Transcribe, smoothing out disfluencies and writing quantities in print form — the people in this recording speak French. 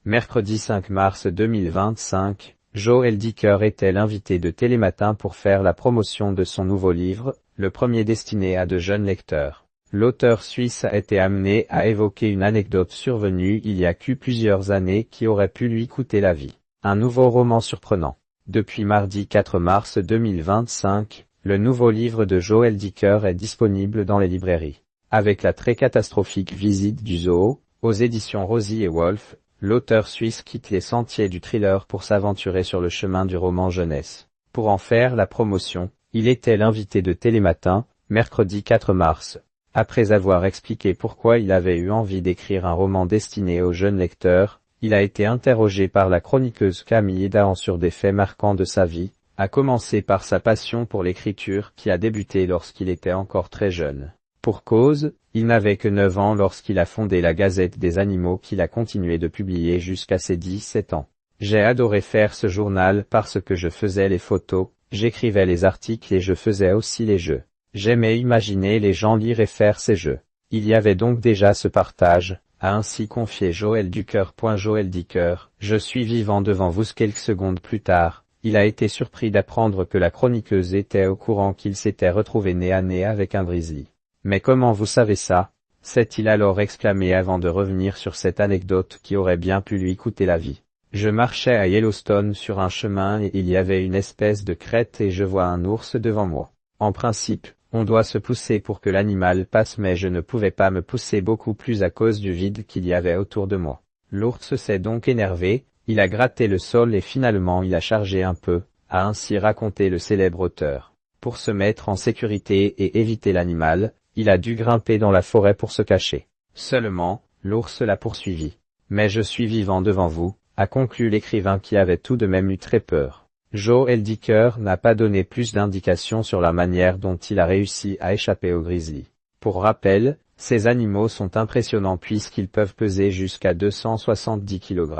Mercredi 5 mars 2025, Joël Dicker était l'invité de Télématin pour faire la promotion de son nouveau livre, le premier destiné à de jeunes lecteurs. L'auteur suisse a été amené à évoquer une anecdote survenue il y a plusieurs années qui aurait pu lui coûter la vie. Un nouveau roman surprenant. Depuis mardi 4 mars 2025, le nouveau livre de Joël Dicker est disponible dans les librairies. Avec la très catastrophique Visite du zoo, aux éditions Rosie et Wolf, l'auteur suisse quitte les sentiers du thriller pour s'aventurer sur le chemin du roman jeunesse. Pour en faire la promotion, il était l'invité de Télématin, mercredi 4 mars. Après avoir expliqué pourquoi il avait eu envie d'écrire un roman destiné aux jeunes lecteurs, il a été interrogé par la chroniqueuse Camille Dahan sur des faits marquants de sa vie, à commencer par sa passion pour l'écriture qui a débuté lorsqu'il était encore très jeune. Pour cause, il n'avait que 9 ans lorsqu'il a fondé la Gazette des animaux qu'il a continué de publier jusqu'à ses 17 ans. J'ai adoré faire ce journal parce que je faisais les photos, j'écrivais les articles et je faisais aussi les jeux. J'aimais imaginer les gens lire et faire ces jeux. Il y avait donc déjà ce partage, a ainsi confié Joël Dicker. Joël Dicker, je suis vivant devant vous quelques secondes plus tard. Il a été surpris d'apprendre que la chroniqueuse était au courant qu'il s'était retrouvé nez à nez avec un grizzly. Mais comment vous savez ça? S'est-il alors exclamé avant de revenir sur cette anecdote qui aurait bien pu lui coûter la vie. Je marchais à Yellowstone sur un chemin et il y avait une espèce de crête et je vois un ours devant moi. En principe, on doit se pousser pour que l'animal passe mais je ne pouvais pas me pousser beaucoup plus à cause du vide qu'il y avait autour de moi. L'ours s'est donc énervé, il a gratté le sol et finalement il a chargé un peu, a ainsi raconté le célèbre auteur. Pour se mettre en sécurité et éviter l'animal, il a dû grimper dans la forêt pour se cacher. Seulement, l'ours l'a poursuivi. Mais je suis vivant devant vous, a conclu l'écrivain qui avait tout de même eu très peur. Joël Dicker n'a pas donné plus d'indications sur la manière dont il a réussi à échapper au grizzly. Pour rappel, ces animaux sont impressionnants puisqu'ils peuvent peser jusqu'à 270 kg.